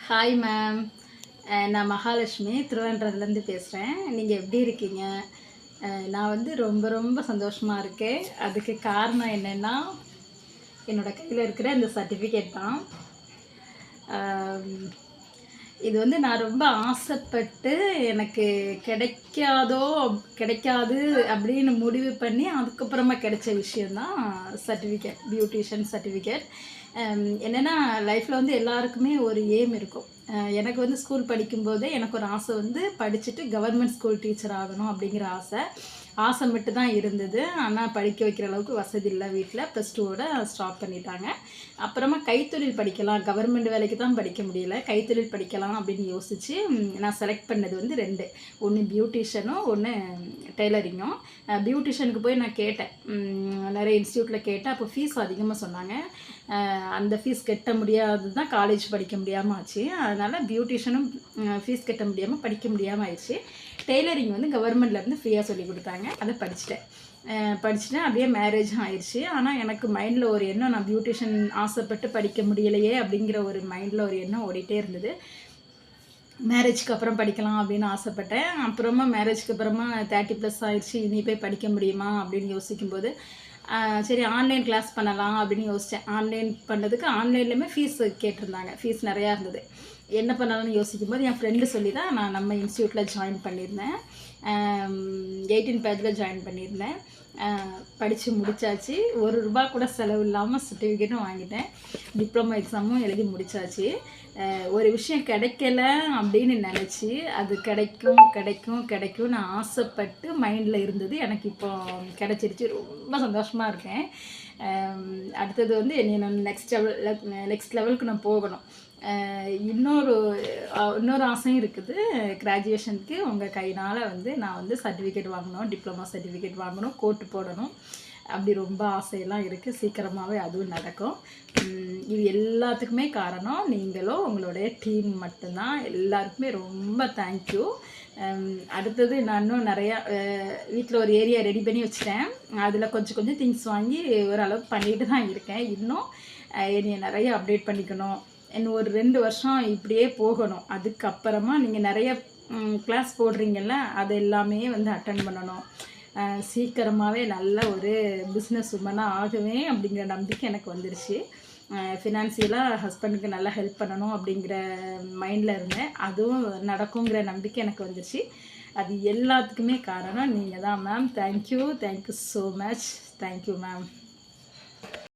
Hi ma'am. நான் மகாலட்சுமி திருவனந்தபுரத்துலேருந்து பேசுகிறேன். நீங்கள் எப்படி இருக்கீங்க? நான் வந்து ரொம்ப ரொம்ப சந்தோஷமாக இருக்கேன். அதுக்கு காரணம் என்னென்னா, என்னோடய கையில் இருக்கிற இந்த சர்டிஃபிகேட் தான். இது வந்து நான் ரொம்ப ஆசைப்பட்டு எனக்கு கிடைக்காது அப்படின்னு முடிவு பண்ணி அதுக்கப்புறமா கிடைச்ச விஷயந்தான் சர்டிஃபிகேட், பியூட்டிஷியன் சர்டிஃபிகேட். என்னென்னா லைஃப்பில் வந்து எல்லாருக்குமே ஒரு எய்ம் இருக்கும். எனக்கு வந்து ஸ்கூல் படிக்கும்போதே எனக்கு ஒரு ஆசை வந்து படிச்சுட்டு கவர்மெண்ட் ஸ்கூல் டீச்சர் ஆகணும் அப்படிங்கிற ஆசை மட்டும் தான் இருந்தது. ஆனால் படிக்க வைக்கிற அளவுக்கு வசதி இல்லை வீட்டில். +2வோட ஸ்டாப் பண்ணிட்டாங்க. அப்புறமா கைத்தொழில் படிக்கலாம், கவர்மெண்ட் வேலைக்கு தான் படிக்க முடியல, கைத்தொழில் படிக்கலாம் அப்படின்னு யோசித்து நான் செலக்ட் பண்ணது வந்து 2. ஒன்று பியூட்டிஷியனும், ஒன்று டெய்லரிங்கும். பியூட்டிஷியனுக்கு போய் நான் கேட்டேன், நிறைய இன்ஸ்டியூட்டில் கேட்டேன். அப்போ ஃபீஸ் அதிகமாக சொன்னாங்க. அந்த ஃபீஸ் கட்ட முடியாது தான் காலேஜ் படிக்க முடியாமல் ஆச்சு. அதனால் பியூட்டிஷியனும் ஃபீஸ் கட்ட முடியாமல் படிக்க முடியாமல் ஆயிடுச்சு. டெய்லரிங் வந்து கவர்மெண்ட்லேருந்து ஃப்ரீயாக சொல்லி கொடுத்தாங்க. அதை படிச்சுட்டேன். அப்படியே மேரேஜும் ஆயிடுச்சு. ஆனால் எனக்கு மைண்டில் ஒரு எண்ணம், நான் பியூட்டிஷியன் ஆசைப்பட்டு படிக்க முடியலையே அப்படிங்கிற ஒரு மைண்டில் ஒரு எண்ணம் ஓடிட்டே இருந்தது. மேரேஜ்க்கு அப்புறம் படிக்கலாம் அப்படின்னு ஆசைப்பட்டேன். அப்புறமா மேரேஜ்க்கு அப்புறமா 30+ ஆயிடுச்சு. இனி போய் படிக்க முடியுமா அப்படின்னு யோசிக்கும்போது, சரி ஆன்லைன் கிளாஸ் பண்ணலாம் அப்படின்னு யோசித்தேன். ஆன்லைன் பண்ணதுக்கு ஆன்லைன்லேயுமே ஃபீஸ் கேட்டிருந்தாங்க. ஃபீஸ் நிறையா இருந்தது. என்ன பண்ணலாம்னு யோசிக்கும்போது என் ஃப்ரெண்டு சொல்லி தான் நான் நம்ம இன்ஸ்டியூட்டில் ஜாயின் பண்ணியிருந்தேன். 18 பேட்சில் ஜாயின் பண்ணியிருந்தேன். படித்து முடித்தாச்சு. ₹1 கூட செலவு இல்லாமல் சர்டிஃபிகேட்டும் வாங்கிட்டேன். டிப்ளமோ எக்ஸாமும் எழுதி முடித்தாச்சு. ஒரு விஷயம் கிடைக்கல அப்படின்னு நினச்சி அது கிடைக்கும்னு ஆசைப்பட்டு மைண்டில் இருந்தது. எனக்கு இப்போ கிடச்சிருச்சு. ரொம்ப சந்தோஷமாக இருக்கேன். அடுத்தது வந்து நான் நெக்ஸ்ட் லெவலுக்கு நான் போகணும். இன்னொரு ஆசையும் இருக்குது. கிராஜுவேஷனுக்கு உங்கள் கையினால் வந்து நான் வந்து சர்டிஃபிகேட் வாங்கணும், டிப்ளமோ சர்டிஃபிகேட் வாங்கணும், கோட்டு போடணும். அப்படி ரொம்ப ஆசையெல்லாம் இருக்குது. சீக்கிரமாகவே அதுவும் நடக்கும். இது எல்லாத்துக்குமே காரணம் நீங்களும் உங்களுடைய டீம் மட்டும்தான். எல்லாருக்குமே ரொம்ப தேங்க்யூ. அடுத்தது நான் இன்னும் நிறையா வீட்டில் ஒரு ஏரியா ரெடி பண்ணி வச்சுட்டேன். அதில் கொஞ்சம் திங்ஸ் வாங்கி ஓரளவுக்கு பண்ணிட்டு தான் இருக்கேன். இன்னும் என்னைய நிறைய அப்டேட் பண்ணிக்கணும். இன்னும் ஒரு 2 வருஷம் இப்படியே போகணும். அதுக்கப்புறமா நீங்கள் நிறைய கிளாஸ் போடுறீங்கல்ல, அது எல்லாமே வந்து அட்டன் பண்ணணும். சீக்கிரமாகவே நல்ல ஒரு பிஸ்னஸ் உமனாக ஆகுவேன் அப்படிங்கிற நம்பிக்கை எனக்கு வந்துருச்சு. ஃபினான்சியலாக ஹஸ்பண்டுக்கு நல்லா ஹெல்ப் பண்ணணும் அப்படிங்கிற மைண்டில் இருந்தேன். அதுவும் நடக்குங்கிற நம்பிக்கை எனக்கு வந்துருச்சு. அது எல்லாத்துக்குமே காரணம் நீங்கள் தான் ma'am. Thank you so much. Thank you ma'am.